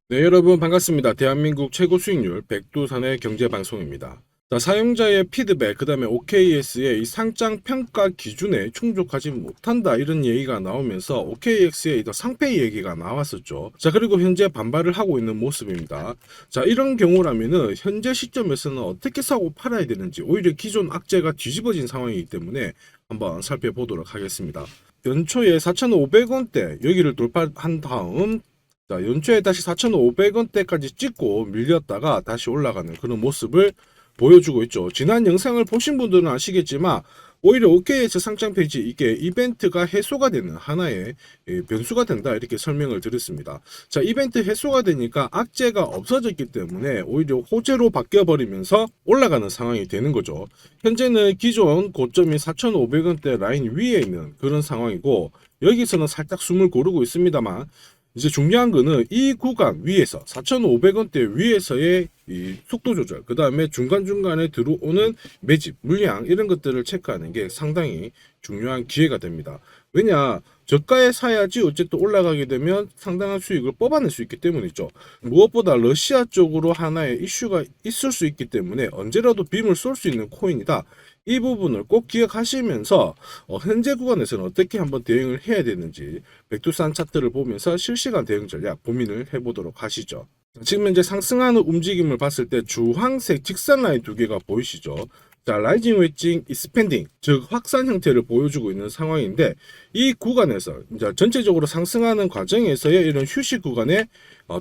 네, 여러분 반갑습니다. 대한민국 최고 수익률 백두산의 경제방송입니다. 자, 사용자의 피드백, 그 다음에 OKX의 이 상장 평가 기준에 충족하지 못한다 이런 얘기가 나오면서 OKX의 이 상패 얘기가 나왔었죠. 자, 그리고 현재 반발을 하고 있는 모습입니다. 자, 이런 경우라면은 현재 시점에서는 어떻게 사고 팔아야 되는지, 오히려 기존 악재가 뒤집어진 상황이기 때문에 한번 살펴보도록 하겠습니다. 연초에 4,500원대 여기를 돌파한 다음, 자, 연초에 다시 4,500원대까지 찍고 밀렸다가 다시 올라가는 그런 모습을 보여주고 있죠. 지난 영상을 보신 분들은 아시겠지만 오히려 OKX 상장 페이지 이게 이벤트가 해소가 되는 하나의 변수가 된다 이렇게 설명을 드렸습니다. 자, 이벤트 해소가 되니까 악재가 없어졌기 때문에 오히려 호재로 바뀌어 버리면서 올라가는 상황이 되는 거죠. 현재는 기존 고점이 4,500원대 라인 위에 있는 그런 상황이고, 여기서는 살짝 숨을 고르고 있습니다만, 이제 중요한 거는 이 구간 위에서 4,500원대 위에서의 이 속도 조절, 그 다음에 중간중간에 들어오는 매집, 물량 이런 것들을 체크하는 게 상당히 중요한 기회가 됩니다. 왜냐, 저가에 사야지 어쨌든 올라가게 되면 상당한 수익을 뽑아낼 수 있기 때문이죠. 무엇보다 러시아 쪽으로 하나의 이슈가 있을 수 있기 때문에 언제라도 빔을 쏠 수 있는 코인이다. 이 부분을 꼭 기억하시면서 현재 구간에서는 어떻게 한번 대응을 해야 되는지 백두산 차트를 보면서 실시간 대응 전략 고민을 해보도록 하시죠. 지금 현재 상승하는 움직임을 봤을 때 주황색 직선 라인 두 개가 보이시죠? 자, 라이징 웨징 익스펜딩, 즉 확산 형태를 보여주고 있는 상황인데, 이 구간에서 이제 전체적으로 상승하는 과정에서의 이런 휴식 구간에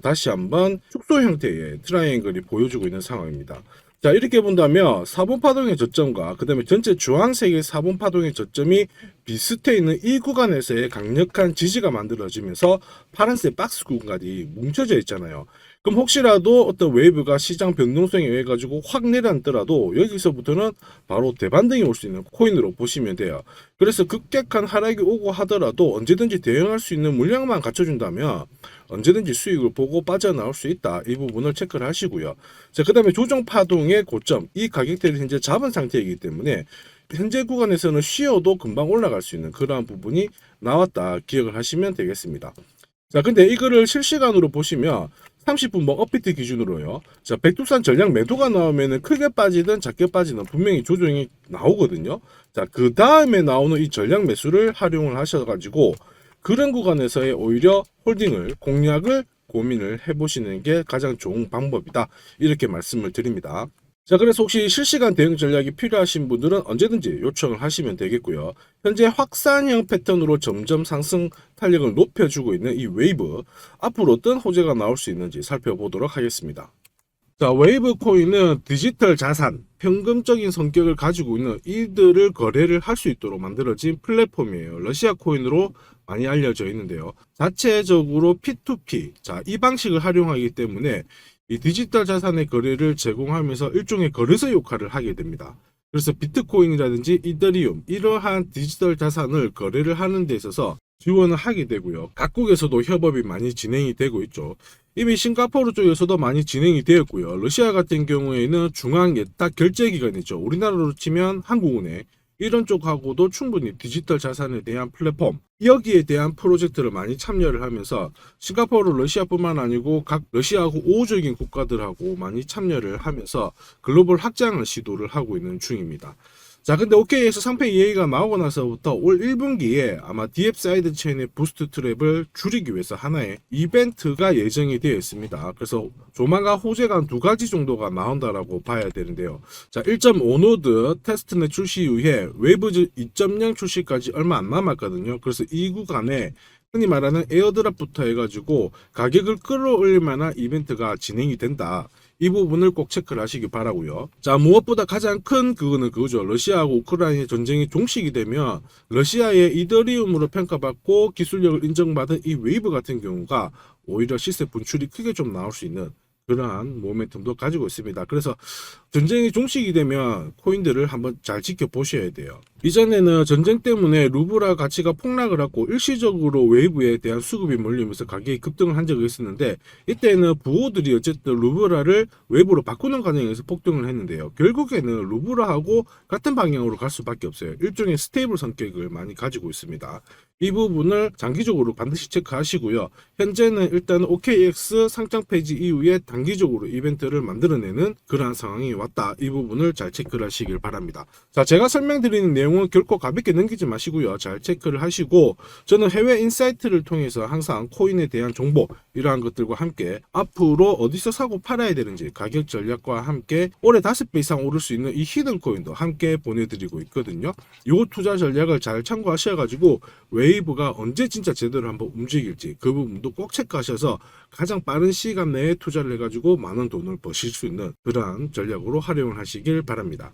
다시 한번 축소 형태의 트라이앵글이 보여주고 있는 상황입니다. 자, 이렇게 본다면 4분 파동의 저점과 그 다음에 전체 주황색의 4분 파동의 저점이 비슷해 있는 이 구간에서의 강력한 지지가 만들어지면서 파란색 박스 구간이 뭉쳐져 있잖아요. 그럼 혹시라도 어떤 웨이브가 시장 변동성에 의해 가지고 확 내려앉더라도 여기서부터는 바로 대반등이 올 수 있는 코인으로 보시면 돼요. 그래서 급격한 하락이 오고 하더라도 언제든지 대응할 수 있는 물량만 갖춰준다면 언제든지 수익을 보고 빠져나올 수 있다. 이 부분을 체크를 하시고요. 자, 그 다음에 조정 파동의 고점, 이 가격대를 현재 잡은 상태이기 때문에 현재 구간에서는 쉬어도 금방 올라갈 수 있는 그러한 부분이 나왔다. 기억을 하시면 되겠습니다. 자, 근데 이거를 실시간으로 보시면 30분봉 업비트 기준으로요. 자, 백두산 전략 매도가 나오면은 크게 빠지든 작게 빠지든 분명히 조정이 나오거든요. 자, 그 다음에 나오는 이 전략 매수를 활용을 하셔가지고 그런 구간에서의 오히려 홀딩을, 공략을 고민을 해보시는 게 가장 좋은 방법이다. 이렇게 말씀을 드립니다. 자, 그래서 혹시 실시간 대응 전략이 필요하신 분들은 언제든지 요청을 하시면 되겠고요. 현재 확산형 패턴으로 점점 상승 탄력을 높여주고 있는 이 웨이브, 앞으로 어떤 호재가 나올 수 있는지 살펴보도록 하겠습니다. 자, 웨이브 코인은 디지털 자산, 현금적인 성격을 가지고 있는 이들을 거래를 할 수 있도록 만들어진 플랫폼이에요. 러시아 코인으로 많이 알려져 있는데요. 자체적으로 P2P, 자, 이 방식을 활용하기 때문에 이 디지털 자산의 거래를 제공하면서 일종의 거래소 역할을 하게 됩니다. 그래서 비트코인이라든지 이더리움, 이러한 디지털 자산을 거래를 하는 데 있어서 지원을 하게 되고요. 각국에서도 협업이 많이 진행이 되고 있죠. 이미 싱가포르 쪽에서도 많이 진행이 되었고요. 러시아 같은 경우에는 중앙 예탁 결제 기관이죠. 우리나라로 치면 한국은행, 이런 쪽하고도 충분히 디지털 자산에 대한 플랫폼, 여기에 대한 프로젝트를 많이 참여를 하면서 싱가포르, 러시아뿐만 아니고 각 러시아하고 우호적인 국가들하고 많이 참여를 하면서 글로벌 확장을 시도를 하고 있는 중입니다. 자, 근데 OKX 상패 이야기가 나오고 나서부터 올 1분기에 아마 DF 사이드 체인의 부스트 트랩을 줄이기 위해서 하나의 이벤트가 예정이 되어 있습니다. 그래서 조만간 호재가 한 두 가지 정도가 나온다라고 봐야 되는데요. 자, 1.5노드 테스트넷 출시 이후에 웨이브즈 2.0 출시까지 얼마 안 남았거든요. 그래서 이 구간에 흔히 말하는 에어드랍부터 해가지고 가격을 끌어올릴 만한 이벤트가 진행이 된다. 이 부분을 꼭 체크를 하시기 바라고요. 자, 무엇보다 가장 큰 그거는 그거죠. 러시아하고 우크라이나의 전쟁이 종식이 되면 러시아의 이더리움으로 평가받고 기술력을 인정받은 이 웨이브 같은 경우가 오히려 시세 분출이 크게 좀 나올 수 있는 그러한 모멘텀도 가지고 있습니다. 그래서 전쟁이 종식이 되면 코인들을 한번 잘 지켜보셔야 돼요. 이전에는 전쟁 때문에 루블화 가치가 폭락을 하고 일시적으로 웨이브에 대한 수급이 몰리면서 가격이 급등을 한 적이 있었는데, 이때는 부호들이 어쨌든 루블화를 웨이브로 바꾸는 과정에서 폭등을 했는데요. 결국에는 루블화하고 같은 방향으로 갈 수밖에 없어요. 일종의 스테이블 성격을 많이 가지고 있습니다. 이 부분을 장기적으로 반드시 체크하시고요. 현재는 일단 OKX 상장 폐지 이후에 단기적으로 이벤트를 만들어내는 그러한 상황이 왔다. 이 부분을 잘 체크를 하시길 바랍니다. 자, 제가 설명드리는 내용은 결코 가볍게 넘기지 마시고요. 잘 체크를 하시고, 저는 해외 인사이트를 통해서 항상 코인에 대한 정보 이러한 것들과 함께 앞으로 어디서 사고 팔아야 되는지 가격 전략과 함께 올해 5배 이상 오를 수 있는 이 히든 코인도 함께 보내드리고 있거든요. 이 투자 전략을 잘 참고하셔가지고 웨이브가 언제 진짜 제대로 한번 움직일지 그 부분도 꼭 체크하셔서 가장 빠른 시간 내에 투자를 해가지고 많은 돈을 버실 수 있는 그러한 전략으로 활용을 하시길 바랍니다.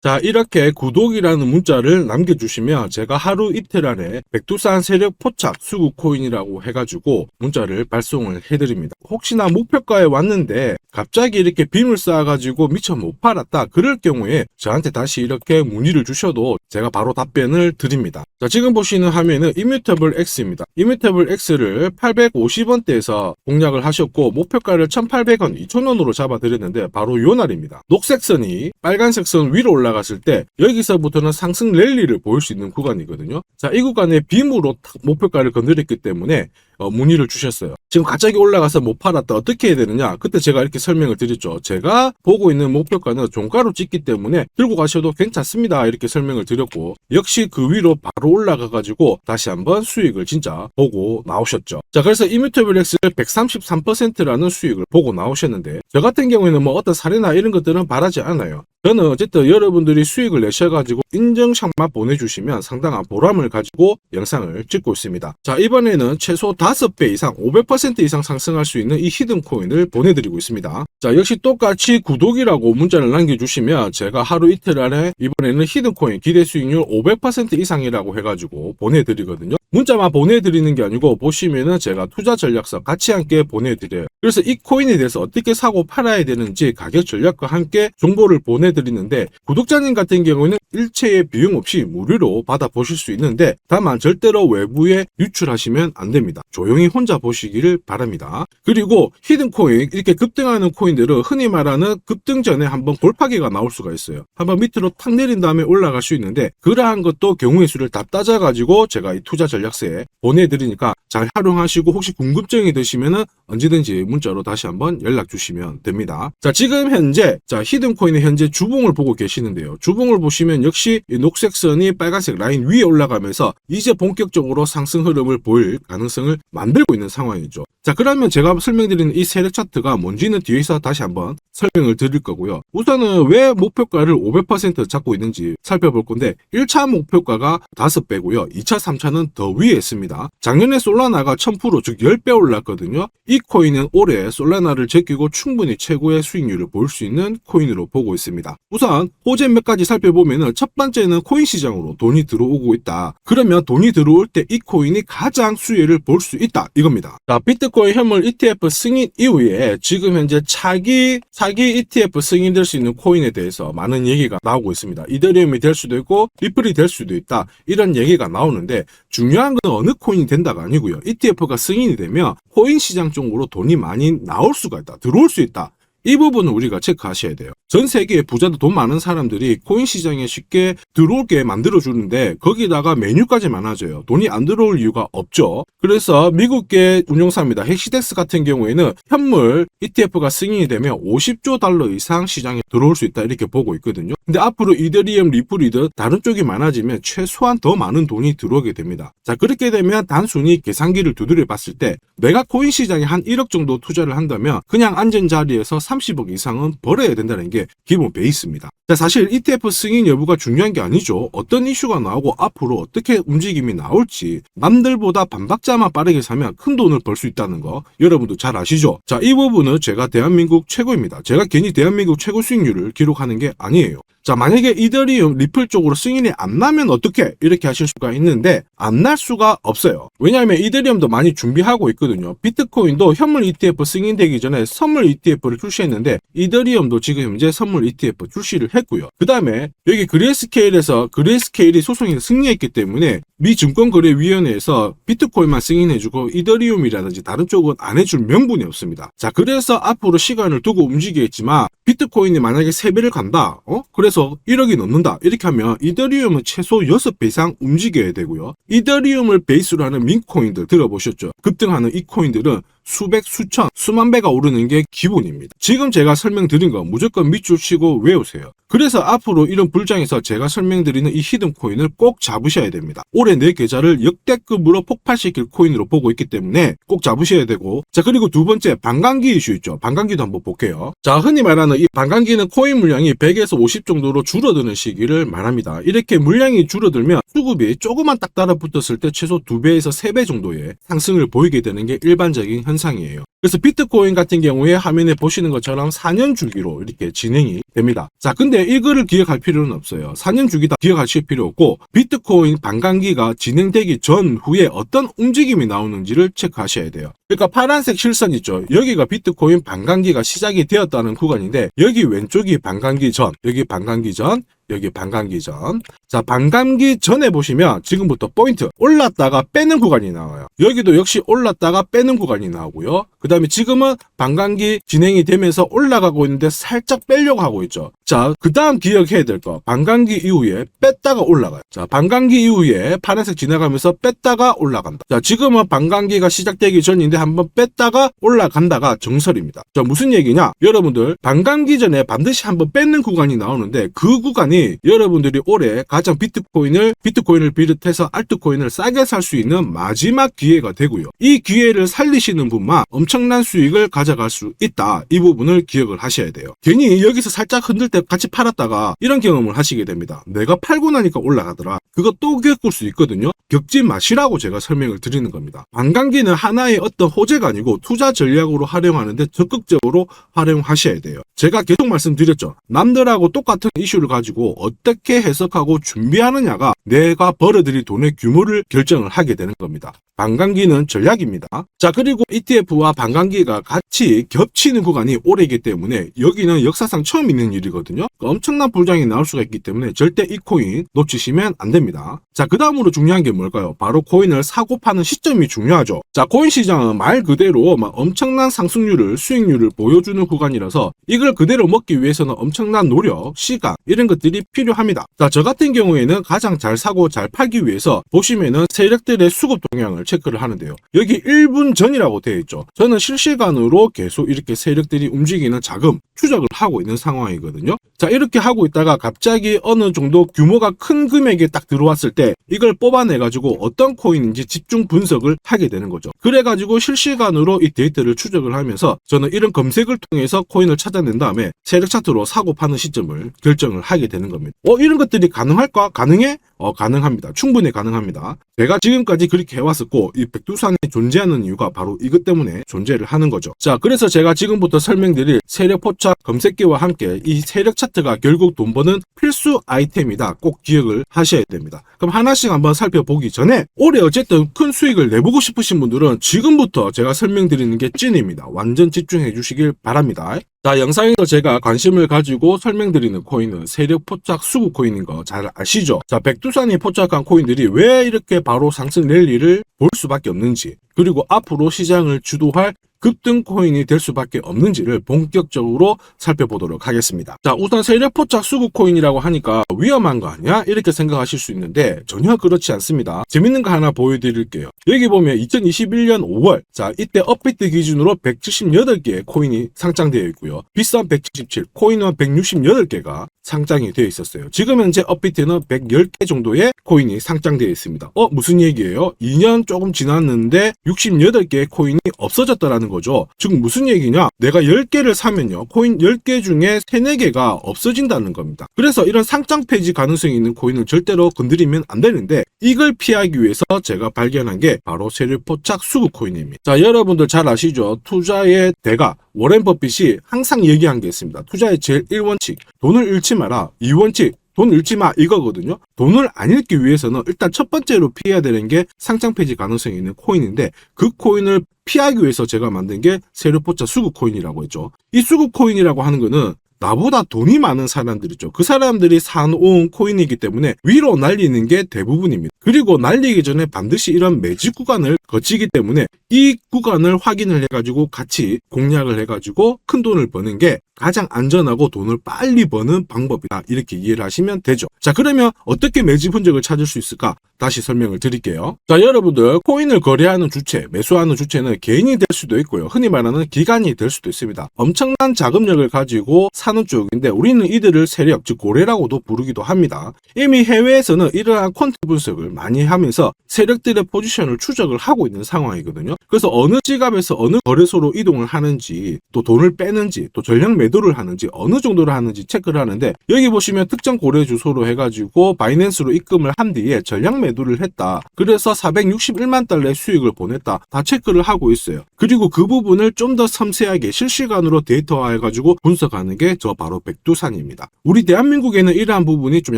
자, 이렇게 구독이라는 문자를 남겨주시면 제가 하루 이틀 안에 백두산 세력 포착 수급 코인이라고 해가지고 문자를 발송을 해드립니다. 혹시나 목표가에 왔는데 갑자기 이렇게 빔을 쌓아가지고 미처 못 팔았다 그럴 경우에 저한테 다시 이렇게 문의를 주셔도 제가 바로 답변을 드립니다. 자, 지금 보시는 화면은 이뮤터블 X입니다. 이뮤터블 X를 850원대에서 공략을 하셨고 목표가를 1,800원, 2,000원으로 잡아드렸는데 바로 요 날입니다. 녹색 선이 빨간색 선 위로 올라갔을 때 여기서부터는 상승 랠리를 보일 수 있는 구간이거든요. 자, 이 구간에 빔으로 목표가를 건드렸기 때문에 문의를 주셨어요. 지금 갑자기 올라가서 못 팔았다 어떻게 해야 되느냐, 그때 제가 이렇게 설명을 드렸죠. 제가 보고 있는 목표가는 종가로 찍기 때문에 들고 가셔도 괜찮습니다 이렇게 설명을 드렸고, 역시 그 위로 바로 올라가 가지고 다시 한번 수익을 진짜 보고 나오셨죠. 자, 그래서 이뮤터블 X를 133%라는 수익을 보고 나오셨는데, 저 같은 경우에는 뭐 어떤 사례나 이런 것들은 바라지 않아요. 저는 어쨌든 여러분들이 수익을 내셔가지고 인증샷만 보내주시면 상당한 보람을 가지고 영상을 찍고 있습니다. 자, 이번에는 최소 5배 이상 500% 이상 상승할 수 있는 이 히든 코인을 보내드리고 있습니다. 자, 역시 똑같이 구독이라고 문자를 남겨주시면 제가 하루 이틀 안에 이번에는 히든 코인 기대 수익률 500% 이상이라고 해가지고 보내드리거든요. 문자만 보내드리는 게 아니고 보시면은 제가 투자 전략서 같이 함께 보내드려요. 그래서 이 코인에 대해서 어떻게 사고 팔아야 되는지 가격 전략과 함께 정보를 보내드리는데, 구독자님 같은 경우는 일체의 비용 없이 무료로 받아보실 수 있는데 다만 절대로 외부에 유출하시면 안 됩니다. 조용히 혼자 보시기를 바랍니다. 그리고 히든 코인, 이렇게 급등하는 코인들은 흔히 말하는 급등 전에 한번 골파기가 나올 수가 있어요. 한번 밑으로 탁 내린 다음에 올라갈 수 있는데, 그러한 것도 경우의 수를 다 따져가지고 제가 이 투자 전략서에 보내드리니까 잘 활용하시고, 혹시 궁금증이 드시면은 언제든지 문자로 다시 한번 연락 주시면 됩니다. 자, 지금 현재 히든 코인의 현재 주봉을 보고 계시는데요. 주봉을 보시면 역시 이 녹색 선이 빨간색 라인 위에 올라가면서 이제 본격적으로 상승 흐름을 보일 가능성을 만들고 있는 상황이죠. 자, 그러면 제가 설명드리는 이 세력 차트가 뭔지는 뒤에서 다시 한번 설명을 드릴 거고요. 우선은 왜 목표가를 500% 잡고 있는지 살펴볼 건데, 1차 목표가가 5배고요. 2차, 3차는 더 위에 있습니다. 작년에 솔라나가 1000%, 즉 10배 올랐거든요. 이 코인은 올해 솔라나를 제끼고 충분히 최고의 수익률을 볼 수 있는 코인으로 보고 있습니다. 우선 호재 몇 가지 살펴보면, 첫 번째는 코인 시장으로 돈이 들어오고 있다. 그러면 돈이 들어올 때 이 코인이 가장 수혜를 볼 수 있다 이겁니다. 자, 비트코인 현물 ETF 승인 이후에 지금 현재 사기 ETF 승인될 수 있는 코인에 대해서 많은 얘기가 나오고 있습니다. 이더리움이 될 수도 있고 리플이 될 수도 있다 이런 얘기가 나오는데, 중요한 건 어느 코인이 된다가 아니고요. ETF가 승인이 되면 코인 시장 쪽으로 돈이 많이 나올 수가 있다, 들어올 수 있다. 이 부분은 우리가 체크하셔야 돼요. 전 세계의 부자들, 돈 많은 사람들이 코인 시장에 쉽게 들어오게 만들어주는데 거기다가 메뉴까지 많아져요. 돈이 안 들어올 이유가 없죠. 그래서 미국계 운용사입니다. 헥시덱스 같은 경우에는 현물 ETF가 승인이 되면 50조 달러 이상 시장에 들어올 수 있다 이렇게 보고 있거든요. 근데 앞으로 이더리움, 리플이든 다른 쪽이 많아지면 최소한 더 많은 돈이 들어오게 됩니다. 자, 그렇게 되면 단순히 계산기를 두드려 봤을 때 내가 코인 시장에 한 1억 정도 투자를 한다면 그냥 앉은 자리에서 30억 이상은 벌어야 된다는 게 기본 베이스입니다. 자, 사실 ETF 승인 여부가 중요한 게 아니죠. 어떤 이슈가 나오고 앞으로 어떻게 움직임이 나올지, 남들보다 반박자만 빠르게 사면 큰 돈을 벌 수 있다는 거 여러분도 잘 아시죠? 자, 이 부분은 제가 대한민국 최고입니다. 제가 괜히 대한민국 최고 수익률을 기록하는 게 아니에요. 자, 만약에 이더리움 리플 쪽으로 승인이 안 나면 어떻게? 이렇게 하실 수가 있는데 안 날 수가 없어요. 왜냐하면 이더리움도 많이 준비하고 있거든요. 비트코인도 현물 ETF 승인되기 전에 선물 ETF를 출시했는데 이더리움도 지금 현재 선물 ETF 출시를 했고요. 그 다음에 여기 그레이스케일에서 그레이스케일이 소송에서 승리했기 때문에 미 증권거래위원회에서 비트코인만 승인해주고 이더리움이라든지 다른 쪽은 안 해줄 명분이 없습니다. 자, 그래서 앞으로 시간을 두고 움직이겠지만 비트코인이 만약에 3배를 간다. 그래서 1억이 넘는다. 이렇게 하면 이더리움은 최소 6배 이상 움직여야 되고요. 이더리움을 베이스로 하는 민코인들 들어보셨죠? 급등하는 이 코인들은 수백, 수천, 수만 배가 오르는 게 기본입니다. 지금 제가 설명드린 거 무조건 밑줄 치고 외우세요. 그래서 앞으로 이런 불장에서 제가 설명드리는 이 히든코인을 꼭 잡으셔야 됩니다. 올해 내 계좌를 역대급으로 폭발시킬 코인으로 보고 있기 때문에 꼭 잡으셔야 되고, 자, 그리고 두 번째 반감기 이슈 있죠. 반감기도 한번 볼게요. 자, 흔히 말하는 이 반감기는 코인 물량이 100에서 50 정도로 줄어드는 시기를 말합니다. 이렇게 물량이 줄어들면 수급이 조금만 딱 달라붙었을 때 최소 2배에서 3배 정도의 상승을 보이게 되는 게 일반적인 현상이에요. 그래서 비트코인 같은 경우에 화면에 보시는 것처럼 4년 주기로 이렇게 진행이 됩니다. 자, 근데 이거를 기억할 필요는 없어요. 4년 주기다 기억하실 필요 없고 비트코인 반감기가 진행되기 전후에 어떤 움직임이 나오는지를 체크하셔야 돼요. 그러니까 파란색 실선 있죠. 여기가 비트코인 반감기가 시작이 되었다는 구간인데 여기 왼쪽이 반감기 전, 여기 반감기 전, 여기 반감기 전. 자, 반감기 전에 보시면 지금부터 포인트 올랐다가 빼는 구간이 나와요. 여기도 역시 올랐다가 빼는 구간이 나오고요. 그 다음에 지금은 반감기 진행이 되면서 올라가고 있는데 살짝 빼려고 하고 있죠. 자, 그 다음 기억해야 될 거, 반감기 이후에 뺐다가 올라가요. 자, 반감기 이후에 파란색 지나가면서 뺐다가 올라간다. 자, 지금은 반감기가 시작되기 전인데 한번 뺐다가 올라간다가 정설입니다. 자, 무슨 얘기냐? 여러분들 반감기 전에 반드시 한번 뺏는 구간이 나오는데 그 구간이 여러분들이 올해 가장 비트코인을 비롯해서 알트코인을 싸게 살 수 있는 마지막 기회가 되고요. 이 기회를 살리시는 분만 엄청난 수익을 가져갈 수 있다. 이 부분을 기억을 하셔야 돼요. 괜히 여기서 살짝 흔들 때 같이 팔았다가 이런 경험을 하시게 됩니다. 내가 팔고 나니까 올라가더라. 그거 또 겪을 수 있거든요. 겪지 마시라고 제가 설명을 드리는 겁니다. 반감기는 하나의 어떤 호재가 아니고 투자 전략으로 활용하는데 적극적으로 활용하셔야 돼요. 제가 계속 말씀드렸죠. 남들하고 똑같은 이슈를 가지고 어떻게 해석하고 준비하느냐가 내가 벌어들일 돈의 규모를 결정을 하게 되는 겁니다. 반감기는 전략입니다. 자, 그리고 ETF와 반감기가 같이 겹치는 구간이 올해이기 때문에 여기는 역사상 처음 있는 일이거든요. 엄청난 불장이 나올 수가 있기 때문에 절대 이 코인 놓치시면 안 됩니다. 자, 그 다음으로 중요한 게 뭘까요? 바로 코인을 사고 파는 시점이 중요하죠. 자, 코인 시장은 말 그대로 엄청난 상승률을, 수익률을 보여주는 구간이라서 이걸 그대로 먹기 위해서는 엄청난 노력, 시간 이런 것들이 필요합니다. 자, 저 같은 경우에는 가장 잘 사고 잘 팔기 위해서 보시면은 세력들의 수급 동향을 체크를 하는데요. 여기 1분 전이라고 되어 있죠. 저는 실시간으로 계속 이렇게 세력들이 움직이는 자금 추적을 하고 있는 상황이거든요. 자, 이렇게 하고 있다가 갑자기 어느 정도 규모가 큰 금액이 딱 들어왔을 때 이걸 뽑아내가지고 어떤 코인인지 집중 분석을 하게 되는 거죠. 그래가지고 실시간으로 이 데이터를 추적을 하면서 저는 이런 검색을 통해서 코인을 찾아낸 다음에 세력 차트로 사고 파는 시점을 결정을 하게 되는 겁니다. 이런 것들이 가능할까? 가능해? 가능합니다. 충분히 가능합니다. 제가 지금까지 그렇게 해왔었고 이 백두산이 존재하는 이유가 바로 이것 때문에 존재를 하는 거죠. 자, 그래서 제가 지금부터 설명드릴 세력 포착 검색기와 함께 이 세력 차트가 결국 돈 버는 필수 아이템이다. 꼭 기억을 하셔야 됩니다. 그럼 하나씩 한번 살펴보기 전에 올해 어쨌든 큰 수익을 내보고 싶으신 분들은 지금부터 제가 설명드리는 게 찐입니다. 완전 집중해 주시길 바랍니다. 자, 영상에서 제가 관심을 가지고 설명드리는 코인은 세력 포착 수급 코인인 거 잘 아시죠? 자, 백두산이 포착한 코인들이 왜 이렇게 바로 상승 랠리를 볼 수밖에 없는지, 그리고 앞으로 시장을 주도할 급등 코인이 될 수밖에 없는지를 본격적으로 살펴보도록 하겠습니다. 자, 우선 세력 포착 수급 코인이라고 하니까 위험한 거 아니야? 이렇게 생각하실 수 있는데 전혀 그렇지 않습니다. 재밌는 거 하나 보여드릴게요. 여기 보면 2021년 5월, 자, 이때 업비트 기준으로 178개의 코인이 상장되어 있고요. 비싼 177, 코인은 168개가 상장이 되어 있었어요. 지금 현재 업비트는 110개 정도의 코인이 상장되어 있습니다. 무슨 얘기예요? 2년 조금 지났는데 68개의 코인이 없어졌다라는 거죠. 즉 무슨 얘기냐? 내가 10개를 사면요, 코인 10개 중에 3, 4개가 없어진다는 겁니다. 그래서 이런 상장 폐지 가능성이 있는 코인을 절대로 건드리면 안 되는데, 이걸 피하기 위해서 제가 발견한 게 바로 세력포착 수급 코인입니다. 자, 여러분들 잘 아시죠? 투자의 대가 워렌 버핏이 항상 얘기한 게 있습니다. 투자의 제일 1원칙, 돈을 잃지 마라. 2원칙, 돈 잃지 마, 이거거든요. 돈을 안 잃기 위해서는 일단 첫 번째로 피해야 되는 게 상장 폐지 가능성이 있는 코인인데, 그 코인을 피하기 위해서 제가 만든 게 세력포착 수급 코인이라고 했죠. 이 수급 코인이라고 하는 거는 나보다 돈이 많은 사람들이죠. 그 사람들이 사놓은 코인이기 때문에 위로 날리는 게 대부분입니다. 그리고 날리기 전에 반드시 이런 매집 구간을 거치기 때문에 이 구간을 확인을 해가지고 같이 공략을 해가지고 큰 돈을 버는 게 가장 안전하고 돈을 빨리 버는 방법이다, 이렇게 이해를 하시면 되죠. 자, 그러면 어떻게 매집 흔적을 찾을 수 있을까? 다시 설명을 드릴게요. 자, 여러분들, 코인을 거래하는 주체, 매수하는 주체는 개인이 될 수도 있고요, 흔히 말하는 기관이 될 수도 있습니다. 엄청난 자금력을 가지고 사는 쪽인데 우리는 이들을 세력, 즉 고래라고도 부르기도 합니다. 이미 해외에서는 이러한 퀀트 분석을 많이 하면서 세력들의 포지션을 추적을 하고 있는 상황이거든요. 그래서 어느 지갑에서 어느 거래소로 이동을 하는지, 또 돈을 빼는지, 또 전량 매도를 하는지, 어느 정도를 하는지 체크를 하는데, 여기 보시면 특정 거래 주소로 해가지고 바이낸스로 입금을 한 뒤에 전량 매도를 했다, 그래서 461만 달러의 수익을 보냈다, 다 체크를 하고 있어요. 그리고 그 부분을 좀 더 섬세하게 실시간으로 데이터화해가지고 분석하는 게 저 바로 백두산입니다. 우리 대한민국에는 이러한 부분이 좀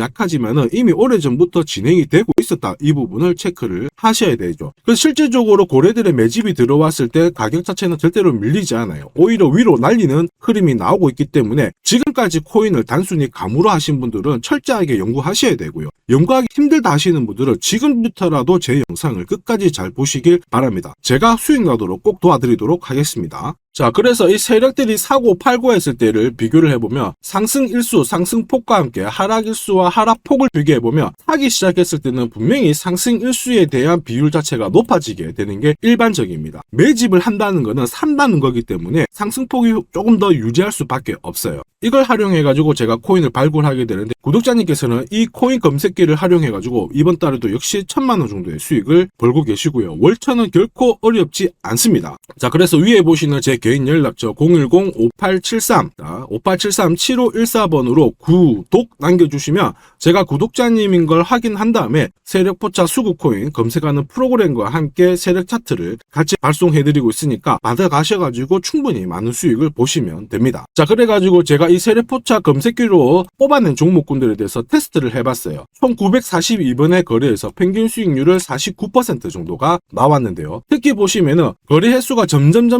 약하지만은 이미 오래전부터 진행이 되고 있었다, 이 부분을 체크를 하셔야 되죠. 그래서 실질적으로 고래들의 매집이 들어왔을 때 가격 자체는 절대로 밀리지 않아요. 오히려 위로 날리는 흐름이 나오고 있기 때문에 지금까지 코인을 단순히 감으로 하신 분들은 철저하게 연구하셔야 되고요, 연구하기 힘들다 하시는 분들은 지금부터라도 제 영상을 끝까지 잘 보시길 바랍니다. 제가 수익 나도록 꼭 도와드리도록 하겠습니다. 자, 그래서 이 세력들이 사고 팔고 했을 때를 비교를 해보면 상승 일수, 상승폭과 함께 하락 일수와 하락폭을 비교해보면 사기 시작했을 때는 분명히 상승 일수에 대한 비율 자체가 높아지게 되는 게 일반적입니다. 매집을 한다는 거는 산다는 거기 때문에 상승폭이 조금 더 유지할 수밖에 없어요. 이걸 활용해가지고 제가 코인을 발굴하게 되는데, 구독자님께서는 이 코인 검색기를 활용해가지고 이번 달에도 역시 1000만원 정도의 수익을 벌고 계시고요. 월천은 결코 어렵지 않습니다. 자, 그래서 위에 보시는 제 개인 연락처 010-5873-7514번으로 구독 남겨주시면 제가 구독자님인 걸 확인한 다음에 세력포착 수급코인 검색하는 프로그램과 함께 세력 차트를 같이 발송해드리고 있으니까 받아가셔가지고 충분히 많은 수익을 보시면 됩니다. 자, 그래가지고 제가 이 세력포착 검색기로 뽑아낸 종목군들에 대해서 테스트를 해봤어요. 총 942번의 거래에서 평균 수익률을 49% 정도가 나왔는데요. 특히 보시면은 거래 횟수가 점점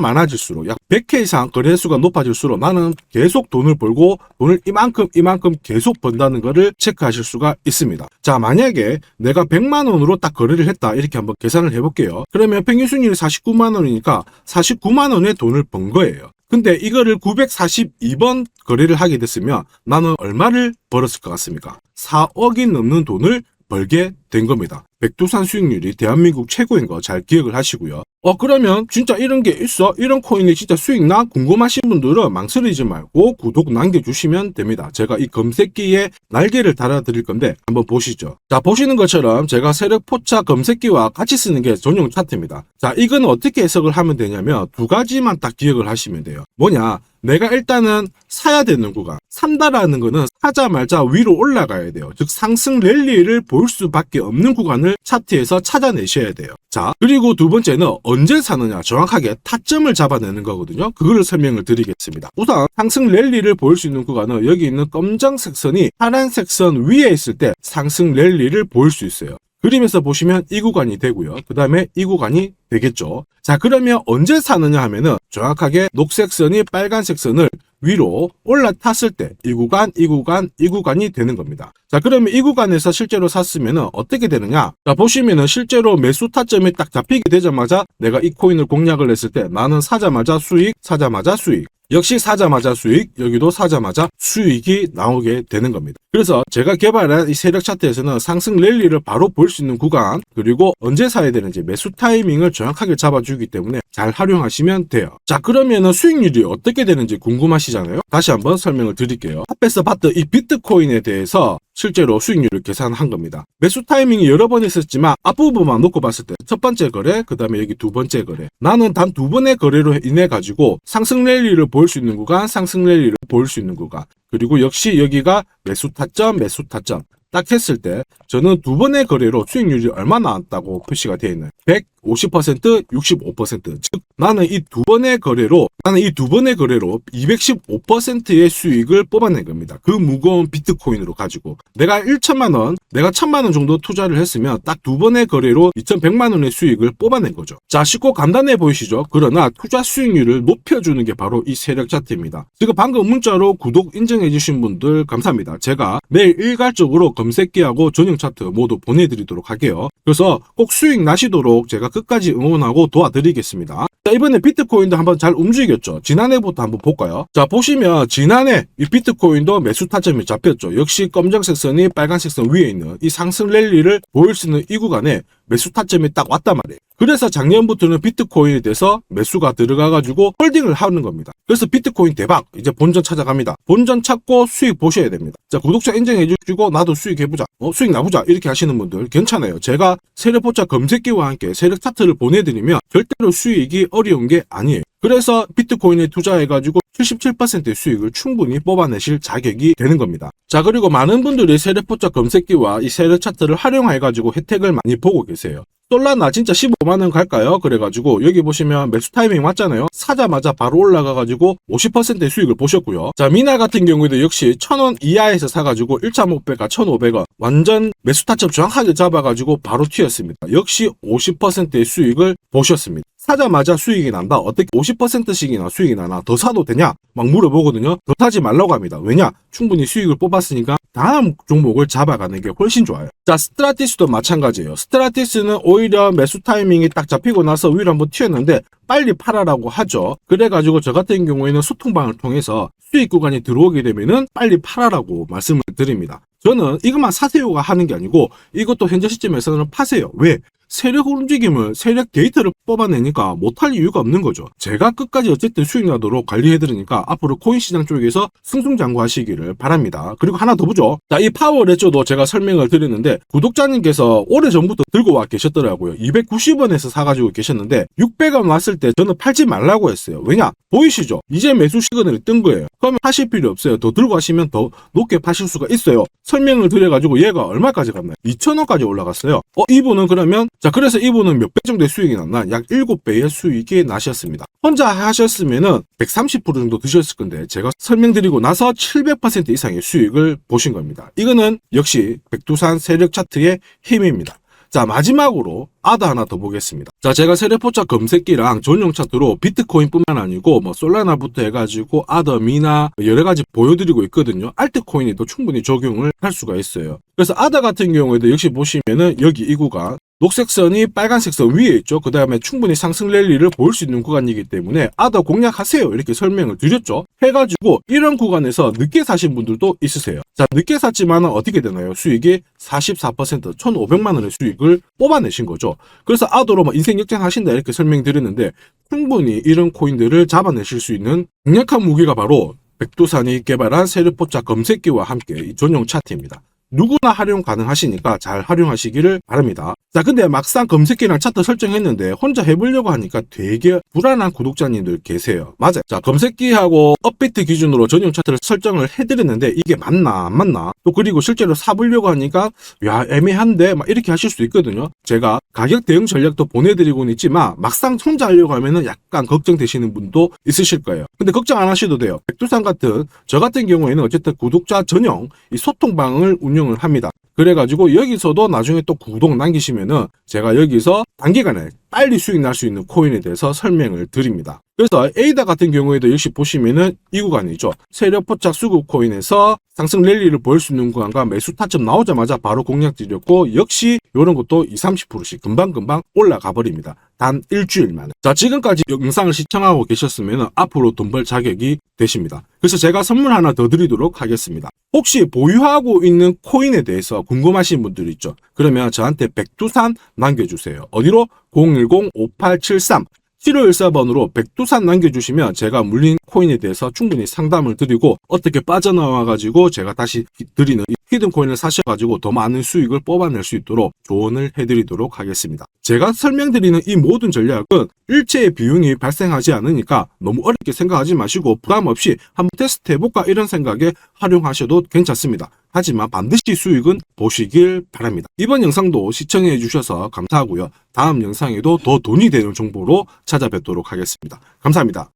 많아질수록 약 100회 이상 거래 횟수가 높아질수록 나는 계속 돈을 벌고 돈을 이만큼 계속 번다는 거를 체크하실 수가 있습니다. 자, 만약에 내가 100만원으로 딱 거래를 했다, 이렇게 한번 계산을 해볼게요. 그러면 평균 수익률이 49만원이니까 49만원의 돈을 번 거예요. 근데 이거를 942번 거래를 하게 됐으면 나는 얼마를 벌었을 것 같습니까? 4억이 넘는 돈을 벌게 된 겁니다. 백두산 수익률이 대한민국 최고인 거 잘 기억을 하시고요. 그러면 진짜 이런 게 있어? 이런 코인이 진짜 수익 나? 궁금하신 분들은 망설이지 말고 구독 남겨주시면 됩니다. 제가 이 검색기에 날개를 달아드릴 건데 한번 보시죠. 자, 보시는 것처럼 제가 세력포착 검색기와 같이 쓰는 게 전용 차트입니다. 자, 이건 어떻게 해석을 하면 되냐면 두 가지만 딱 기억을 하시면 돼요. 뭐냐? 내가 일단은 사야 되는 구간, 산다라는 거는 사자마자 위로 올라가야 돼요. 즉 상승 랠리를 볼 수밖에 없는 구간을 차트에서 찾아내셔야 돼요. 자, 그리고 두 번째는 언제 사느냐, 정확하게 타점을 잡아내는 거거든요. 그걸 설명을 드리겠습니다. 우선 상승 랠리를 볼 수 있는 구간은 여기 있는 검정색 선이 파란색 선 위에 있을 때 상승 랠리를 볼 수 있어요. 그림에서 보시면 이 구간이 되고요. 그 다음에 이 구간이 되겠죠. 자, 그러면 언제 사느냐 하면은 정확하게 녹색 선이 빨간색 선을 위로 올라탔을 때 이 구간이 되는 겁니다. 자, 그러면 이 구간에서 실제로 샀으면은 어떻게 되느냐? 자, 보시면은 실제로 매수 타점이 딱 잡히게 되자마자 내가 이 코인을 공략을 했을 때 나는 사자마자 수익, 사자마자 수익. 역시 사자마자 수익, 여기도 사자마자 수익이 나오게 되는 겁니다. 그래서 제가 개발한 이 세력 차트에서는 상승 랠리를 바로 볼 수 있는 구간, 그리고 언제 사야 되는지 매수 타이밍을 정확하게 잡아주기 때문에 잘 활용하시면 돼요. 자, 그러면은 수익률이 어떻게 되는지 궁금하시잖아요. 다시 한번 설명을 드릴게요. 앞에서 봤던 이 비트코인에 대해서 실제로 수익률을 계산한 겁니다. 매수 타이밍이 여러 번 있었지만 앞부분만 놓고 봤을 때 첫 번째 거래, 그 다음에 여기 두 번째 거래. 나는 단 두 번의 거래로 인해 가지고 상승 랠리를 보일 수 있는 구간, 상승 랠리를 보일 수 있는 구간. 그리고 역시 여기가 매수 타점, 매수 타점. 딱 했을 때 저는 두 번의 거래로 수익률이 얼마나 나왔다고 표시가 되어 있나요? 150%, 65%. 즉 나는 이 두 번의 거래로 215%의 수익을 뽑아낸 겁니다. 그 무거운 비트코인으로 가지고 내가 1천만 원, 내가 1천만 원 정도 투자를 했으면 딱 두 번의 거래로 2,100만 원의 수익을 뽑아낸 거죠. 자, 쉽고 간단해 보이시죠? 그러나 투자 수익률을 높여주는 게 바로 이 세력 차트입니다. 지금 방금 문자로 구독 인정해 주신 분들 감사합니다. 제가 내일 일괄적으로 검색기하고 전용 차트 모두 보내드리도록 할게요. 그래서 꼭 수익 나시도록 제가 끝까지 응원하고 도와드리겠습니다. 자, 이번에 비트코인도 한번 잘 움직였죠. 지난해부터 한번 볼까요? 자, 보시면 지난해 이 비트코인도 매수 타점이 잡혔죠. 역시 검정색 선이 빨간색 선 위에 있는 이 상승 랠리를 보일 수 있는 이 구간에 매수 타점이 딱 왔단 말이에요. 그래서 작년부터는 비트코인에 대해서 매수가 들어가가지고 홀딩을 하는 겁니다. 그래서 비트코인 대박, 이제 본전 찾아갑니다. 본전 찾고 수익 보셔야 됩니다. 자, 구독자 인정해 주시고 나도 수익 해보자, 수익 나보자 이렇게 하시는 분들 괜찮아요. 제가 세력포차 검색기와 함께 세력 차트를 보내드리면 절대로 수익이 어려운 게 아니에요. 그래서 비트코인에 투자해가지고 77%의 수익을 충분히 뽑아내실 자격이 되는 겁니다. 자, 그리고 많은 분들이 세력포차 검색기와 이 세력 차트를 활용해가지고 혜택을 많이 보고 계세요. 솔라나 진짜 15만원 갈까요? 그래가지고 여기 보시면 매수 타이밍 맞잖아요. 사자마자 바로 올라가가지고 50%의 수익을 보셨고요. 자, 미나 같은 경우에도 역시 1,000원 이하에서 사가지고 1차 목표가 1,500원 완전 매수 타점 정확하게 잡아가지고 바로 튀었습니다. 역시 50%의 수익을 보셨습니다. 사자마자 수익이 난다. 어떻게 50%씩이나 수익이 나나? 더 사도 되냐? 막 물어보거든요. 더 사지 말라고 합니다. 왜냐? 충분히 수익을 뽑았으니까 다음 종목을 잡아가는 게 훨씬 좋아요. 자, 스트라티스도 마찬가지예요. 스트라티스는 오히려 매수 타이밍이 딱 잡히고 나서 위로 한번 튀었는데 빨리 팔아라고 하죠. 그래가지고 저 같은 경우에는 소통방을 통해서 수익 구간이 들어오게 되면은 빨리 팔아라고 말씀을 드립니다. 저는 이것만 사세요가 하는 게 아니고 이것도 현재 시점에서는 파세요. 왜? 세력 움직임을, 세력 데이터를 뽑아내니까 못할 이유가 없는 거죠. 제가 끝까지 어쨌든 수익 나도록 관리해드리니까 앞으로 코인 시장 쪽에서 승승장구하시기를 바랍니다. 그리고 하나 더 보죠. 자, 이 파워레저도 제가 설명을 드렸는데 구독자님께서 오래전부터 들고 와 계셨더라고요. 290원에서 사가지고 계셨는데 600원 왔을 때 저는 팔지 말라고 했어요. 왜냐? 보이시죠? 이제 매수 시그널이 뜬 거예요. 그러면 하실 필요 없어요. 더 들고 가시면 더 높게 파실 수가 있어요. 설명을 드려가지고 얘가 얼마까지 갔나요? 2,000원까지 올라갔어요. 이분은 그러면 자, 그래서 이분은 몇 배 정도의 수익이 났나? 약 7배의 수익이 나셨습니다. 혼자 하셨으면은 130% 정도 드셨을 건데 제가 설명드리고 나서 700% 이상의 수익을 보신 겁니다. 이거는 역시 백두산 세력 차트의 힘입니다. 자, 마지막으로 아더 하나 더 보겠습니다. 자, 제가 세력포차 검색기랑 전용 차트로 비트코인뿐만 아니고 뭐 솔라나부터 해가지고 아더, 미나 여러 가지 보여드리고 있거든요. 알트코인에도 충분히 적용을 할 수가 있어요. 그래서 아더 같은 경우에도 역시 보시면은 여기 이 구간 녹색 선이 빨간색 선 위에 있죠. 그 다음에 충분히 상승 랠리를 보일 수 있는 구간이기 때문에 아더 공략하세요 이렇게 설명을 드렸죠. 해가지고 이런 구간에서 늦게 사신 분들도 있으세요. 자, 늦게 샀지만 어떻게 되나요? 수익이 44% 1,500만 원의 수익을 뽑아내신 거죠. 그래서 아더로 뭐 인생 역전하신다 이렇게 설명드렸는데 충분히 이런 코인들을 잡아내실 수 있는 강력한 무기가 바로 백두산이 개발한 세력포차 검색기와 함께 이 전용 차트입니다. 누구나 활용 가능하시니까 잘 활용하시기를 바랍니다. 자, 근데 막상 검색기랑 차트 설정했는데 혼자 해보려고 하니까 되게 불안한 구독자님들 계세요. 맞아요. 자, 검색기하고 업비트 기준으로 전용 차트를 설정을 해드렸는데 이게 맞나 안 맞나? 또 그리고 실제로 사보려고 하니까 야, 애매한데 막 이렇게 하실 수 있거든요. 제가 가격 대응 전략도 보내드리고는 있지만 막상 혼자 하려고 하면은 약간 걱정되시는 분도 있으실 거예요. 근데 걱정 안 하셔도 돼요. 백두산 같은 저 같은 경우에는 어쨌든 구독자 전용 이 소통방을 운영을 합니다. 그래가지고 여기서도 나중에 또 구독 남기시면은 제가 여기서 단기간에 빨리 수익 날 수 있는 코인에 대해서 설명을 드립니다. 그래서 에이다 같은 경우에도 역시 보시면은 이 구간이죠. 세력포착 수급 코인에서 상승 랠리를 보일 수 있는 구간과 매수 타점 나오자마자 바로 공략 드렸고 역시 이런 것도 20-30%씩 금방금방 올라가 버립니다. 단 일주일 만에. 자, 지금까지 영상을 시청하고 계셨으면 앞으로 돈 벌 자격이 되십니다. 그래서 제가 선물 하나 더 드리도록 하겠습니다. 혹시 보유하고 있는 코인에 대해서 궁금하신 분들 있죠? 그러면 저한테 백두산 남겨주세요. 어디로? 010-5873 7514번으로 백두산 남겨주시면 제가 물린 코인에 대해서 충분히 상담을 드리고 어떻게 빠져나와가지고 제가 다시 드리는 히든코인을 사셔가지고 더 많은 수익을 뽑아낼 수 있도록 조언을 해드리도록 하겠습니다. 제가 설명드리는 이 모든 전략은 일체의 비용이 발생하지 않으니까 너무 어렵게 생각하지 마시고 부담 없이 한번 테스트 해볼까 이런 생각에 활용하셔도 괜찮습니다. 하지만 반드시 수익은 보시길 바랍니다. 이번 영상도 시청해 주셔서 감사하고요. 다음 영상에도 더 돈이 되는 정보로 찾아뵙도록 하겠습니다. 감사합니다.